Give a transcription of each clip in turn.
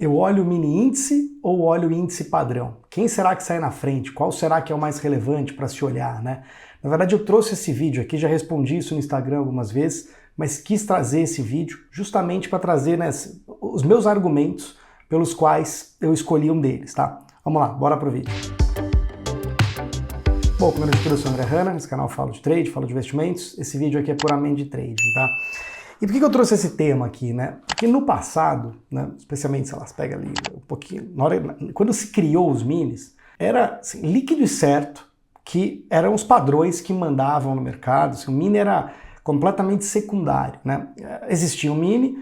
Eu olho o mini índice ou olho o índice padrão? Quem será que sai na frente? Qual será que é o mais relevante para se olhar, né? Na verdade, eu trouxe esse vídeo aqui, já respondi isso no Instagram algumas vezes, mas quis trazer esse vídeo justamente para trazer, né, os meus argumentos pelos quais eu escolhi um deles, tá? Vamos lá, bora pro vídeo. Bom, primeiro de tudo, eu sou o André Hanna, nesse canal eu falo de trade, falo de investimentos, esse vídeo aqui é puramente de trading, tá? E por que eu trouxe esse tema aqui, né? Porque no passado, né, especialmente, sei lá, você pega ali um pouquinho, quando se criou os minis, era assim, líquido e certo que eram os padrões que mandavam no mercado, assim, o mini era completamente secundário, né? Existia um mini,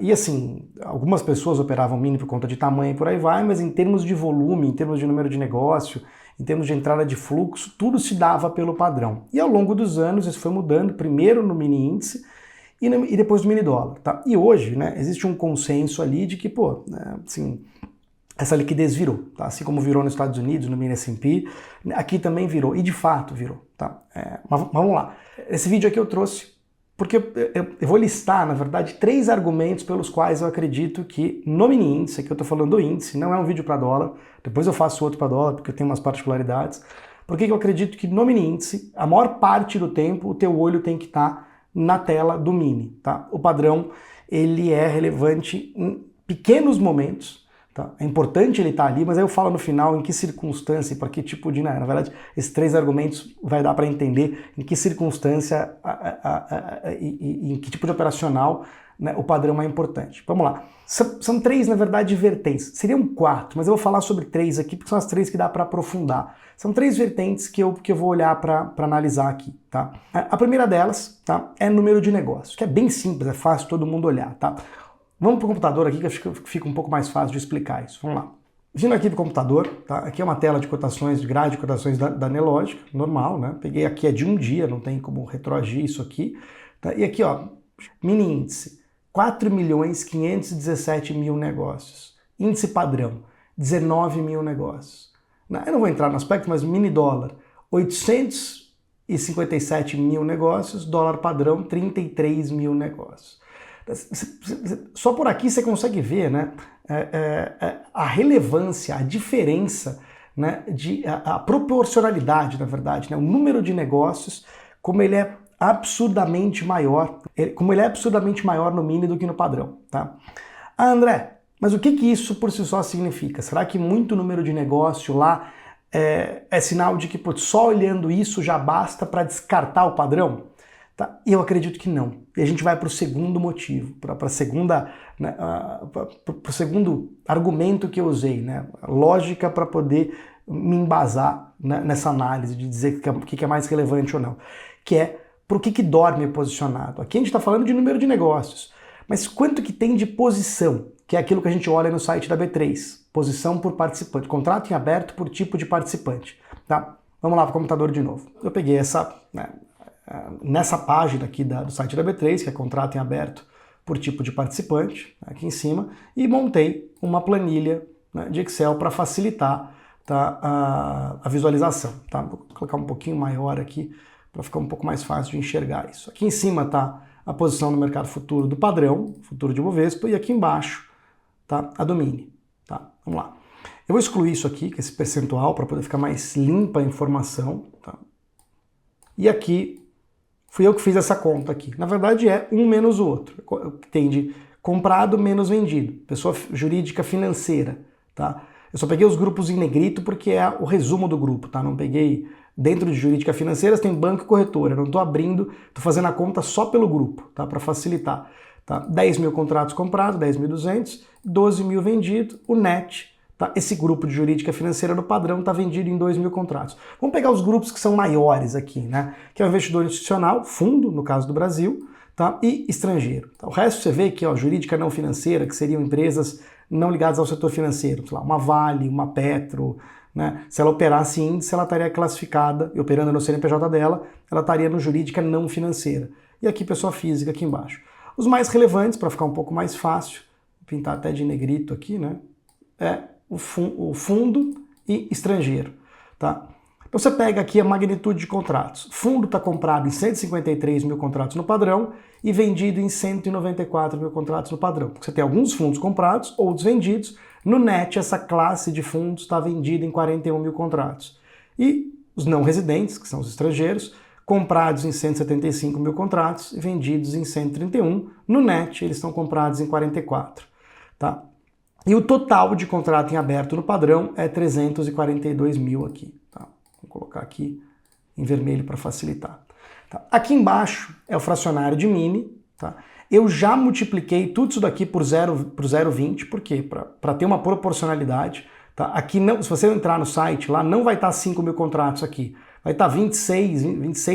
e assim, algumas pessoas operavam mini por conta de tamanho e por aí vai, mas em termos de volume, em termos de número de negócio, em termos de entrada de fluxo, tudo se dava pelo padrão. E ao longo dos anos isso foi mudando, primeiro no mini índice, e depois do mini dólar, tá? E hoje, né, existe um consenso ali de que, pô, né, assim, essa liquidez virou, tá? Assim como virou nos Estados Unidos, no mini S&P, aqui também virou, e de fato virou, tá? Mas vamos lá. Esse vídeo aqui eu trouxe porque eu vou listar, na verdade, 3 argumentos pelos quais eu acredito que no mini índice, aqui eu tô falando do índice, não é um vídeo para dólar, depois eu faço outro para dólar, porque eu tenho umas particularidades. Por que eu acredito que no mini índice, a maior parte do tempo, o teu olho tem que estar na tela do mini, tá? O padrão, ele é relevante em pequenos momentos, tá? É importante ele estar ali, mas aí eu falo no final em que circunstância e para que tipo de... Na verdade, esses 3 argumentos vai dar para entender em que circunstância e em que tipo de operacional, né, o padrão é importante. Vamos lá. São 3, na verdade, vertentes. Seriam 4, mas eu vou falar sobre 3 aqui, porque são as 3 que dá para aprofundar. São 3 vertentes que eu vou olhar para analisar aqui, tá? A primeira delas, tá, é número de negócio, que é bem simples, é fácil todo mundo olhar, tá? Vamos para o computador aqui, que acho que fica um pouco mais fácil de explicar isso. Vamos lá. Vindo aqui para o computador, tá? Aqui é uma tela de cotações, de grade de cotações da Nelogica, normal, né? Peguei aqui, é de um dia, não tem como retroagir isso aqui. Tá? E aqui, ó, mini índice, 4.517.000 negócios. Índice padrão, 19 mil negócios. Eu não vou entrar no aspecto, mas mini dólar, 857 mil negócios, dólar padrão, 33 mil negócios. Só por aqui você consegue ver, né, a relevância, a diferença, né, a proporcionalidade, na verdade, né, o número de negócios, como ele é absurdamente maior, no mini do que no padrão, tá? Ah, André, mas o que isso por si só significa? Será que muito número de negócio lá é sinal de que só olhando isso já basta para descartar o padrão? Tá? Eu acredito que não. E a gente vai para o segundo motivo, para o segundo argumento que eu usei, né? Lógica para poder me embasar, né, nessa análise de dizer o que é mais relevante ou não, que é por que dorme posicionado. Aqui a gente está falando de número de negócios, mas quanto que tem de posição, que é aquilo que a gente olha no site da B3, posição por participante, contrato em aberto por tipo de participante. Tá? Vamos lá para o computador de novo. Eu peguei essa... né, nessa página aqui do site da B3, que é contrato em aberto por tipo de participante, aqui em cima, e montei uma planilha, né, de Excel para facilitar, tá, a visualização. Tá? Vou colocar um pouquinho maior aqui para ficar um pouco mais fácil de enxergar isso. Aqui em cima está a posição no mercado futuro do padrão, futuro de Bovespa, e aqui embaixo tá a do mini. Tá? Vamos lá. Eu vou excluir isso aqui, que é esse percentual, para poder ficar mais limpa a informação. Tá? E aqui fui eu que fiz essa conta aqui. Na verdade é um menos o outro. Tem de comprado menos vendido. Pessoa jurídica financeira, tá? Eu só peguei os grupos em negrito porque é o resumo do grupo, tá? Não peguei... Dentro de jurídica financeira tem banco e corretora. Não estou abrindo, estou fazendo a conta só pelo grupo, tá? Para facilitar. Tá? 10 mil contratos comprados, 10.200, 12 mil vendidos, o net... Tá? Esse grupo de jurídica financeira do padrão está vendido em 2 mil contratos. Vamos pegar os grupos que são maiores aqui, né? Que é o investidor institucional, fundo, no caso do Brasil, tá? E estrangeiro. Tá? O resto você vê que, ó, jurídica não financeira, que seriam empresas não ligadas ao setor financeiro, sei lá, uma Vale, uma Petro, né? Se ela operasse índice, ela estaria classificada, e operando no CNPJ dela, ela estaria no jurídica não financeira. E aqui pessoa física aqui embaixo. Os mais relevantes, para ficar um pouco mais fácil, vou pintar até de negrito aqui, né? O fundo e estrangeiro, tá? Então você pega aqui a magnitude de contratos. Fundo está comprado em 153 mil contratos no padrão e vendido em 194 mil contratos no padrão. Porque você tem alguns fundos comprados, outros vendidos. No net, essa classe de fundos está vendida em 41 mil contratos. E os não residentes, que são os estrangeiros, comprados em 175 mil contratos e vendidos em 131. No net, eles estão comprados em 44. Tá? E o total de contrato em aberto no padrão é 342 mil aqui. Tá? Vou colocar aqui em vermelho para facilitar. Tá? Aqui embaixo é o fracionário de mini. Tá? Eu já multipliquei tudo isso daqui por 0,20, por quê? Para ter uma proporcionalidade. Tá? Aqui, não, se você entrar no site, lá não vai estar 5 mil contratos aqui. Vai estar 26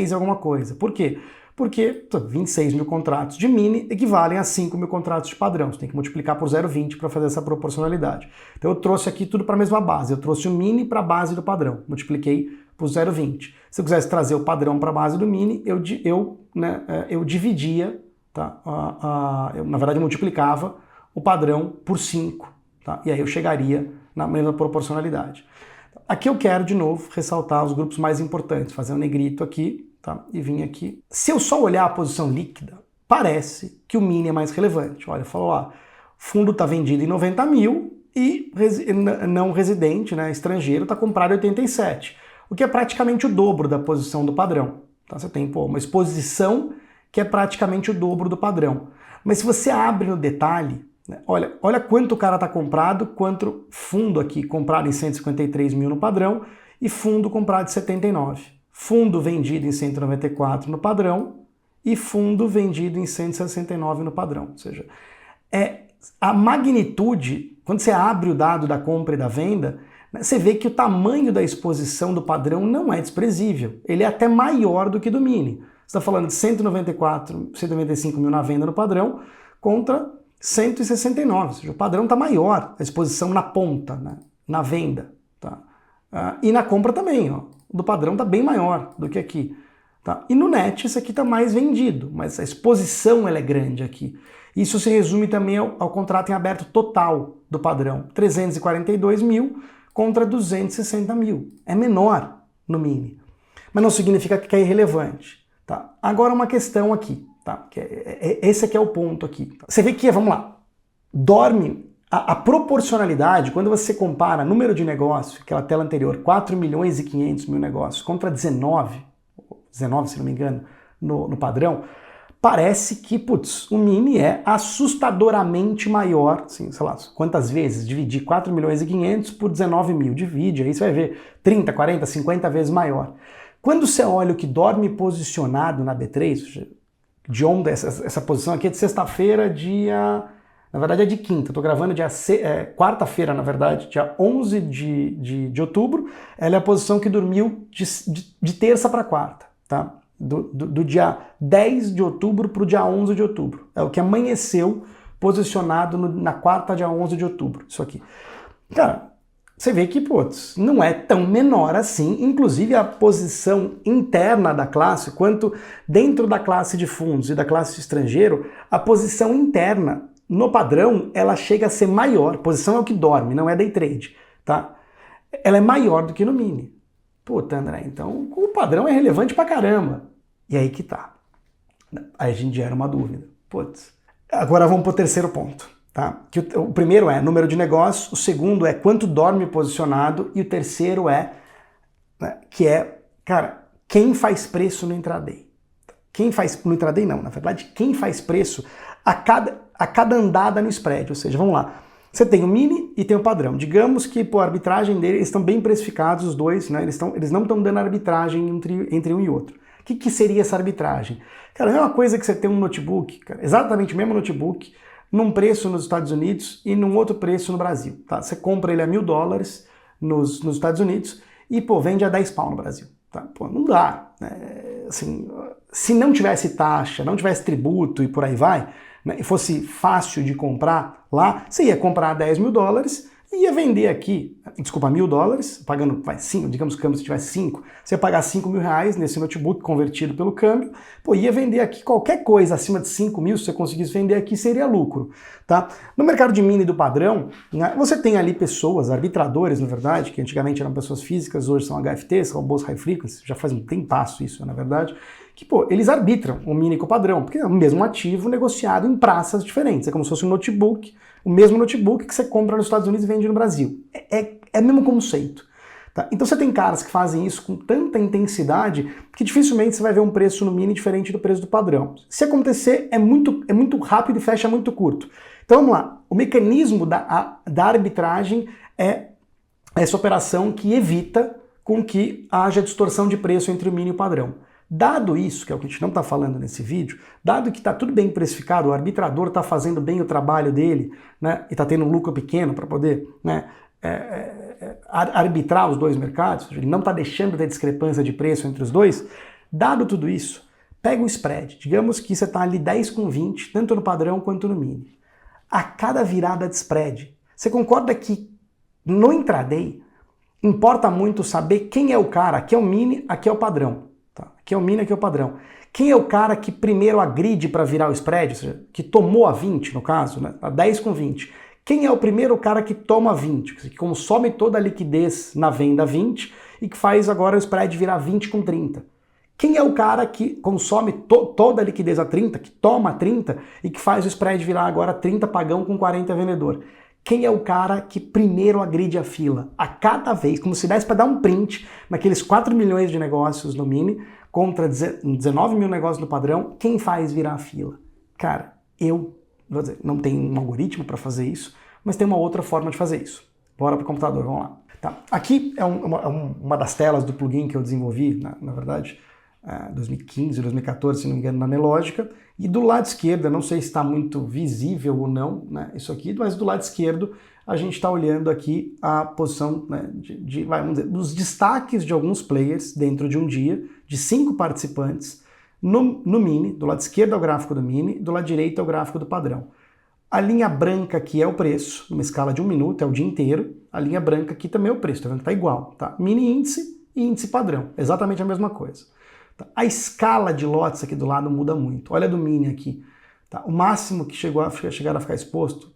e alguma coisa. Por quê? Porque 26 mil contratos de mini equivalem a 5 mil contratos de padrão. Você tem que multiplicar por 0,20 para fazer essa proporcionalidade. Então eu trouxe aqui tudo para a mesma base. Eu trouxe o mini para a base do padrão. Multipliquei por 0,20. Se eu quisesse trazer o padrão para a base do mini, eu dividia, tá? Eu, na verdade, multiplicava o padrão por 5. Tá? E aí eu chegaria na mesma proporcionalidade. Aqui eu quero, de novo, ressaltar os grupos mais importantes. Fazer um negrito aqui. Tá? E vim aqui. Se eu só olhar a posição líquida, parece que o mini é mais relevante. Olha, falou lá, fundo está vendido em 90 mil e não residente, né, estrangeiro, está comprado em 87, o que é praticamente o dobro da posição do padrão. Tá? Você tem uma exposição que é praticamente o dobro do padrão. Mas se você abre no detalhe, né, olha quanto o cara está comprado, quanto fundo aqui comprado em 153 mil no padrão e fundo comprado em 79. Fundo vendido em 194 no padrão e fundo vendido em 169 no padrão. Ou seja, a magnitude, quando você abre o dado da compra e da venda, né, você vê que o tamanho da exposição do padrão não é desprezível. Ele é até maior do que do mini. Você está falando de 195 mil na venda no padrão contra 169. Ou seja, o padrão está maior, a exposição na ponta, né, na venda. Tá? E na compra também, ó. Do padrão está bem maior do que aqui. Tá? E no net esse aqui está mais vendido, mas a exposição ela é grande aqui. Isso se resume também ao contrato em aberto total do padrão. 342 mil contra 260 mil. É menor no mini. Mas não significa que é irrelevante. Tá? Agora uma questão aqui. Tá? Esse aqui é o ponto aqui. Tá? Você vê que, vamos lá, a proporcionalidade, quando você compara número de negócios, aquela tela anterior, 4 milhões e 500 mil negócios, contra 19 se não me engano, no padrão, parece que, o mini é assustadoramente maior, assim, sei lá, quantas vezes dividir 4 milhões e 500 por 19 mil, divide, aí você vai ver 30, 40, 50 vezes maior. Quando você olha o que dorme posicionado na B3, de ontem, essa posição aqui é de sexta-feira, na verdade é de quinta, eu tô gravando quarta-feira, na verdade, dia 11 de outubro, ela é a posição que dormiu de terça para quarta, tá? Do dia 10 de outubro para o dia 11 de outubro. É o que amanheceu posicionado na quarta, dia 11 de outubro, isso aqui. Cara, você vê que, não é tão menor assim, inclusive a posição interna da classe, quanto dentro da classe de fundos e da classe de estrangeiro, a posição interna no padrão, ela chega a ser maior. Posição é o que dorme, não é day trade, tá? Ela é maior do que no mini. Puta, André, então o padrão é relevante pra caramba. E aí que tá. Aí a gente gera uma dúvida. Agora vamos pro terceiro ponto, tá? Que o primeiro é número de negócios, o segundo é quanto dorme posicionado e o terceiro cara, quem faz preço no intraday. Quem faz no intraday não, na verdade, quem faz preço a cada andada no spread, ou seja, vamos lá, você tem o mini e tem o padrão. Digamos que a arbitragem dele, eles estão bem precificados os dois, né? Eles não estão dando arbitragem entre um e outro. O que seria essa arbitragem? Cara, é uma coisa que você tem um notebook, cara, exatamente o mesmo notebook, num preço nos Estados Unidos e num outro preço no Brasil. Tá? Você compra ele a $1.000 nos Estados Unidos e vende a 10 pau no Brasil. Tá? Não dá. Né? Assim, se não tivesse taxa, não tivesse tributo e por aí vai, né, e fosse fácil de comprar lá, você ia comprar a $10 mil ia vender aqui, desculpa, $1.000, pagando, digamos que o câmbio se tivesse 5, você ia pagar R$5.000 nesse notebook convertido pelo câmbio, pô, ia vender aqui qualquer coisa acima de 5.000, se você conseguisse vender aqui, seria lucro, tá? No mercado de mini do padrão, né, você tem ali pessoas, arbitradores, na verdade, que antigamente eram pessoas físicas, hoje são HFTs, robôs high frequency, já faz um tempasso isso, na verdade, que, pô, eles arbitram o mini com o padrão, porque é o mesmo ativo negociado em praças diferentes, é como se fosse um notebook, o mesmo notebook que você compra nos Estados Unidos e vende no Brasil. É o mesmo conceito. Tá? Então você tem caras que fazem isso com tanta intensidade que dificilmente você vai ver um preço no mini diferente do preço do padrão. Se acontecer, é muito rápido e fecha muito curto. Então vamos lá. O mecanismo da arbitragem é essa operação que evita com que haja distorção de preço entre o mini e o padrão. Dado isso, que é o que a gente não está falando nesse vídeo, dado que está tudo bem precificado, o arbitrador está fazendo bem o trabalho dele, né, e está tendo um lucro pequeno para poder, né, arbitrar os dois mercados, ele não está deixando de ter discrepância de preço entre os dois, dado tudo isso, pega o spread, digamos que você está ali 10,20, tanto no padrão quanto no mini. A cada virada de spread, você concorda que no intraday importa muito saber quem é o cara, aqui é o mini, aqui é o padrão. Tá. Aqui é o mini, aqui é o padrão. Quem é o cara que primeiro agride para virar o spread, ou seja, que tomou a 20 no caso, né? A 10,20. Quem é o primeiro cara que toma 20, que consome toda a liquidez na venda 20 e que faz agora o spread virar 20,30? Quem é o cara que consome toda a liquidez a 30, que toma 30 e que faz o spread virar agora 30 pagão com 40 vendedor? Quem é o cara que primeiro agride a fila? A cada vez, como se desse para dar um print naqueles 4 milhões de negócios no mini contra 19 mil negócios no padrão, quem faz virar a fila? Cara, vou dizer, não tem um algoritmo para fazer isso, mas tem uma outra forma de fazer isso. Bora para o computador, vamos lá. Tá. Aqui é uma das telas do plugin que eu desenvolvi, na verdade, 2015, 2014, se não me engano, na Nelogica, e do lado esquerdo, eu não sei se está muito visível ou não, né, isso aqui, mas do lado esquerdo a gente está olhando aqui a posição, né, vamos dizer, dos destaques de alguns players dentro de um dia, de 5 participantes, no mini, do lado esquerdo é o gráfico do mini, do lado direito é o gráfico do padrão. A linha branca aqui é o preço, numa escala de 1 minuto, é o dia inteiro, a linha branca aqui também é o preço, tá vendo que tá igual, tá? Mini índice e índice padrão, exatamente a mesma coisa. A escala de lotes aqui do lado muda muito. Olha do mini aqui. Tá? O máximo que chegaram a ficar exposto,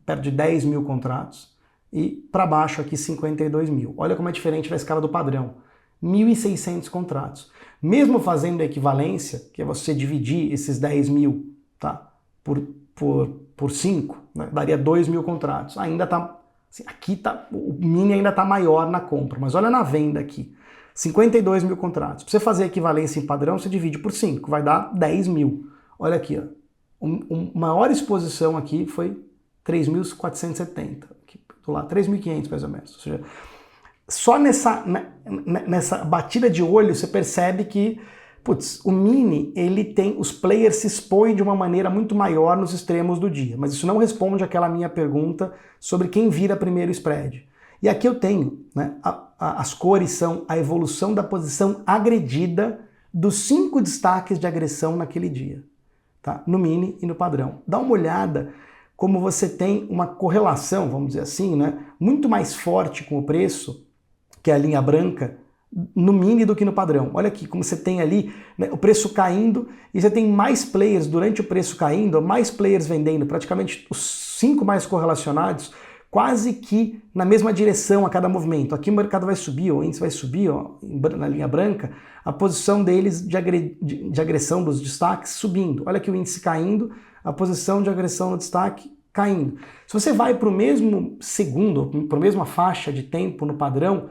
perto de 10 mil contratos, e para baixo aqui 52 mil. Olha como é diferente da escala do padrão. 1.600 contratos. Mesmo fazendo a equivalência, que é você dividir esses 10 mil, tá, por 5, né, daria 2 mil contratos. Ainda tá, assim, aqui tá, o mini ainda está maior na compra, mas olha na venda aqui. 52 mil contratos. Para você fazer a equivalência em padrão, você divide por 5, vai dar 10 mil. Olha aqui, ó. A maior exposição aqui foi 3.470. Do lado, 3.500 mais ou menos. Ou seja, só nessa batida de olho você percebe que, putz, o mini, ele tem, os players se expõem de uma maneira muito maior nos extremos do dia. Mas isso não responde àquela minha pergunta sobre quem vira primeiro spread. E aqui eu tenho, né, as cores são a evolução da posição agredida dos 5 destaques de agressão naquele dia, tá? No mini e no padrão. Dá uma olhada como você tem uma correlação, vamos dizer assim, né, muito mais forte com o preço, que é a linha branca, no mini do que no padrão. Olha aqui como você tem ali, né, o preço caindo e você tem mais players durante o preço caindo, mais players vendendo, praticamente os 5 mais correlacionados, quase que na mesma direção a cada movimento. Aqui o mercado vai subir, o índice vai subir, ó, na linha branca, a posição deles de agressão dos destaques subindo. Olha aqui o índice caindo, a posição de agressão no destaque caindo. Se você vai para o mesmo segundo, para a mesma faixa de tempo no padrão,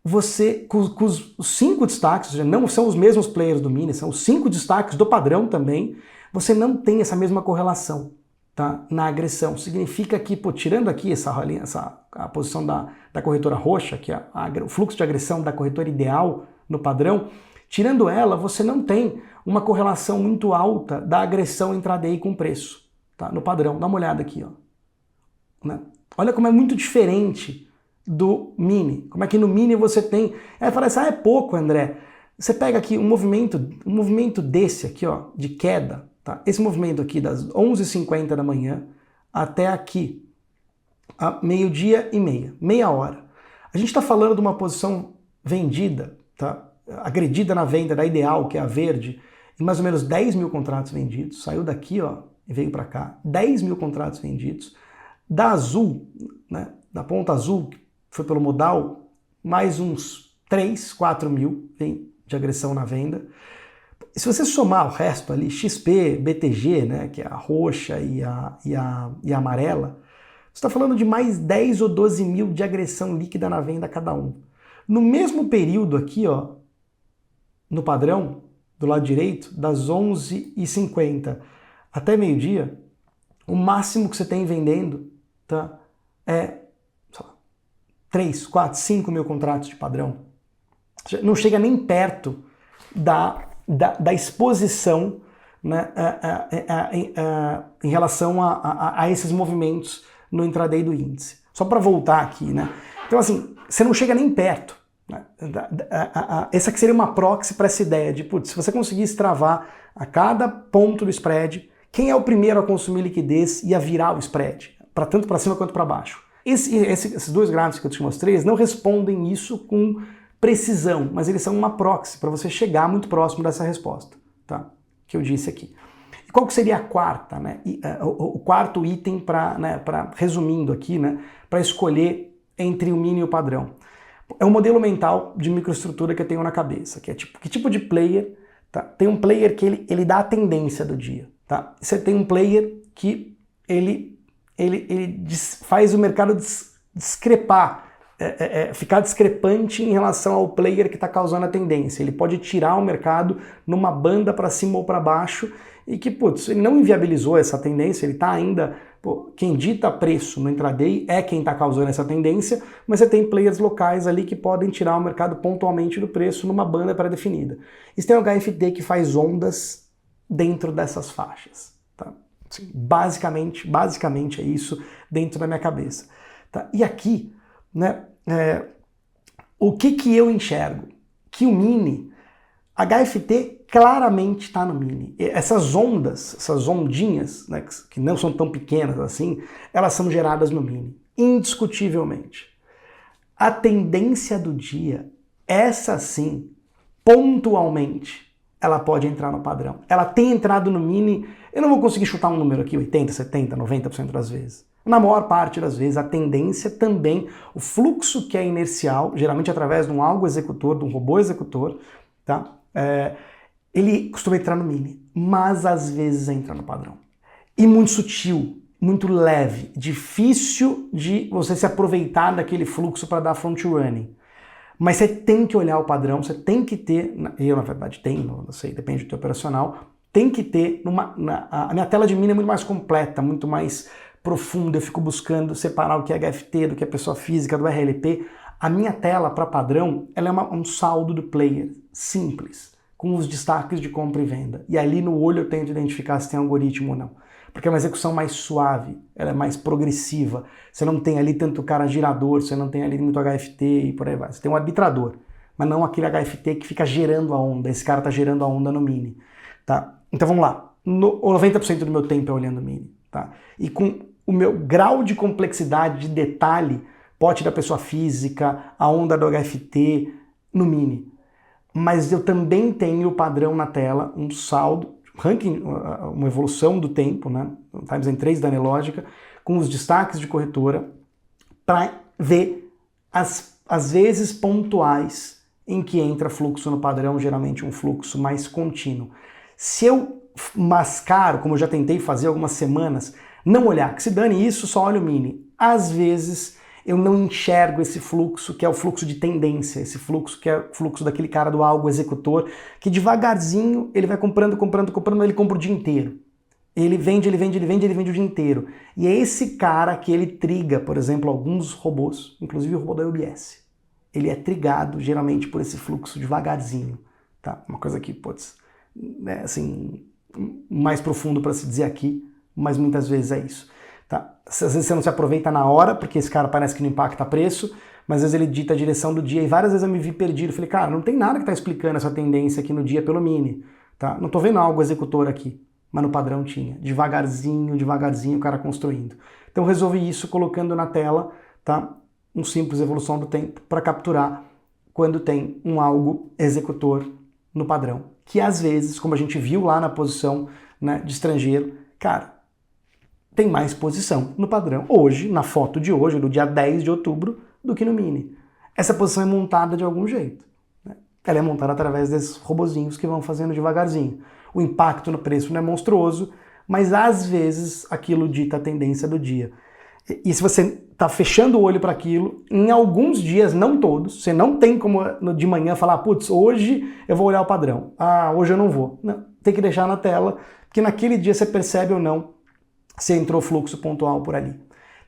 você, com os 5 destaques, ou seja, não são os mesmos players do mini, são os 5 destaques do padrão também, você não tem essa mesma correlação. Tá, na agressão. Significa que, pô, tirando aqui a posição da corretora roxa, que é o fluxo de agressão da corretora ideal no padrão, tirando ela, você não tem uma correlação muito alta da agressão intraday com o preço, tá, no padrão. Dá uma olhada aqui, ó. Né? Olha como é muito diferente do mini. Como é que no mini você tem... Aí fala assim, é pouco, André. Você pega aqui um movimento desse aqui, ó, de queda. Tá? Esse movimento aqui das 11h50 da manhã até aqui, a meio-dia e meia, meia hora. A gente está falando de uma posição vendida, tá? Agredida na venda da Ideal, que é a verde, em mais ou menos 10 mil contratos vendidos. Saiu daqui, ó, e veio para cá. 10 mil contratos vendidos. Da azul, né, da ponta azul, que foi pelo modal, mais uns 3, 4 mil vem de agressão na venda. Se você somar o resto ali, XP, BTG, né, que é a roxa e a amarela, você está falando de mais 10 ou 12 mil de agressão líquida na venda cada um. No mesmo período aqui, ó, no padrão, do lado direito, das 11h50 até meio-dia, o máximo que você tem vendendo, tá, é 3, 4, 5 mil contratos de padrão. Não chega nem perto da exposição, né, em relação a esses movimentos no intraday do índice. Só para voltar aqui, né? Então, assim, você não chega nem perto. Né? Essa aqui seria uma proxy para essa ideia de, putz, se você conseguisse travar a cada ponto do spread, quem é o primeiro a consumir liquidez e a virar o spread, tanto para cima quanto para baixo. Esses dois gráficos que eu te mostrei, eles não respondem isso com precisão, mas eles são uma proxy para você chegar muito próximo dessa resposta, tá? Que eu disse aqui. E qual que seria a quarta, né? O quarto item para, né, resumindo aqui, né, para escolher entre o mini e o padrão? É um modelo mental de microestrutura que eu tenho na cabeça, que é tipo, que tipo de player, tá? Tem um player que ele dá a tendência do dia, tá? Você tem um player que ele faz o mercado discrepar, ficar discrepante em relação ao player que está causando a tendência. Ele pode tirar o mercado numa banda para cima ou para baixo e que, putz, ele não inviabilizou essa tendência, ele está ainda... Pô, quem dita preço no intraday é quem está causando essa tendência, mas você tem players locais ali que podem tirar o mercado pontualmente do preço numa banda pré-definida. E você tem o HFT que faz ondas dentro dessas faixas. Tá? Assim, basicamente é isso dentro da minha cabeça. Tá? E aqui, né, o que eu enxergo? Que o mini, HFT claramente está no mini. Essas ondas, essas ondinhas, né, que não são tão pequenas assim, elas são geradas no mini, indiscutivelmente. A tendência do dia, essa sim, pontualmente, ela pode entrar no padrão. Ela tem entrado no mini, eu não vou conseguir chutar um número aqui, 80, 70, 90% das vezes. Na maior parte das vezes, a tendência também, o fluxo que é inercial, geralmente através de um algo executor, de um robô executor, tá? Ele costuma entrar no mini, mas às vezes entra no padrão. E muito sutil, muito leve, difícil de você se aproveitar daquele fluxo para dar front running. Mas você tem que olhar o padrão, você tem que ter, eu na verdade tenho, não sei, depende do teu operacional, tem que ter, a minha tela de mini é muito mais completa, muito mais profunda, eu fico buscando separar o que é HFT do que é pessoa física, do RLP. A minha tela para padrão, ela é um saldo do player, simples, com os destaques de compra e venda. E ali no olho eu tento identificar se tem algoritmo ou não. Porque é uma execução mais suave, ela é mais progressiva. Você não tem ali tanto cara girador, você não tem ali muito HFT e por aí vai. Você tem um arbitrador, mas não aquele HFT que fica gerando a onda. Esse cara está gerando a onda no mini. Tá? Então vamos lá. 90% do meu tempo é olhando mini. Tá? E com o meu grau de complexidade, de detalhe, pote da pessoa física, a onda do HFT no mini. Mas eu também tenho o padrão na tela, um saldo, ranking, uma evolução do tempo, né? Times em 3 da Anelógica, com os destaques de corretora, para ver as vezes pontuais em que entra fluxo no padrão, geralmente um fluxo mais contínuo. Se eu mascaro, como eu já tentei fazer algumas semanas, não olhar, que se dane isso, só olha o mini. Às vezes eu não enxergo esse fluxo, que é o fluxo de tendência, esse fluxo que é o fluxo daquele cara do algo executor, que devagarzinho ele vai comprando, ele compra o dia inteiro. Ele vende o dia inteiro. E é esse cara que ele triga, por exemplo, alguns robôs, inclusive o robô da UBS. Ele é trigado geralmente por esse fluxo devagarzinho, tá? Uma coisa que, putz, é assim, mais profundo para se dizer aqui, mas muitas vezes é isso. Tá? Às vezes você não se aproveita na hora, porque esse cara parece que não impacta preço, mas às vezes ele dita a direção do dia, e várias vezes eu me vi perdido. Falei, cara, não tem nada que está explicando essa tendência aqui no dia pelo mini. Tá? Não estou vendo algo executor aqui. mas no padrão tinha. Devagarzinho, devagarzinho o cara construindo. Então eu resolvi isso colocando na tela, tá? Um simples evolução do tempo para capturar quando tem um algo executor no padrão. Que às vezes, como a gente viu lá na posição, né, de estrangeiro, cara, tem mais posição no padrão hoje, na foto de hoje, no dia 10 de outubro, do que no mini. Essa posição é montada de algum jeito. Né? Ela é montada através desses robozinhos que vão fazendo devagarzinho. O impacto no preço não é monstruoso, mas às vezes aquilo dita a tendência do dia. E se você está fechando o olho para aquilo, em alguns dias, não todos, você não tem como de manhã falar, putz, hoje eu vou olhar o padrão. Ah, hoje eu não vou. Não, tem que deixar na tela, porque naquele dia você percebe ou não se entrou fluxo pontual por ali.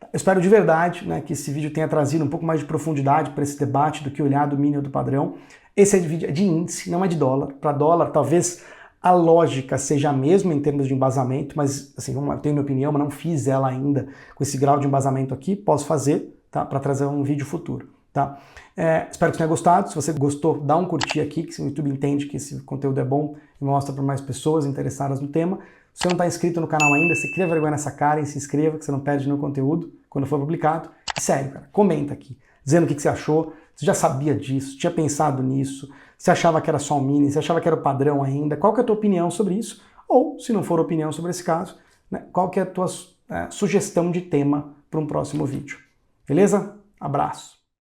Eu espero de verdade, né, que esse vídeo tenha trazido um pouco mais de profundidade para esse debate do que olhar do mini ou do padrão. Esse vídeo é de índice, não é de dólar. Para dólar, talvez a lógica seja a mesma em termos de embasamento, mas assim, eu tenho minha opinião, mas não fiz ela ainda com esse grau de embasamento aqui. Posso fazer, tá, para trazer um vídeo futuro. Tá? Espero que tenha gostado. Se você gostou, dá um curtir aqui, que o YouTube entende que esse conteúdo é bom e mostra para mais pessoas interessadas no tema. Se você não está inscrito no canal ainda, se cria vergonha nessa cara e se inscreva, que você não perde nenhum conteúdo quando for publicado. E sério, cara, comenta aqui, dizendo o que você achou, você já sabia disso, tinha pensado nisso, você achava que era só um mini, você achava que era o padrão ainda, qual que é a tua opinião sobre isso? Ou, se não for opinião sobre esse caso, né, qual que é a tua sugestão de tema para um próximo vídeo? Beleza? Abraço!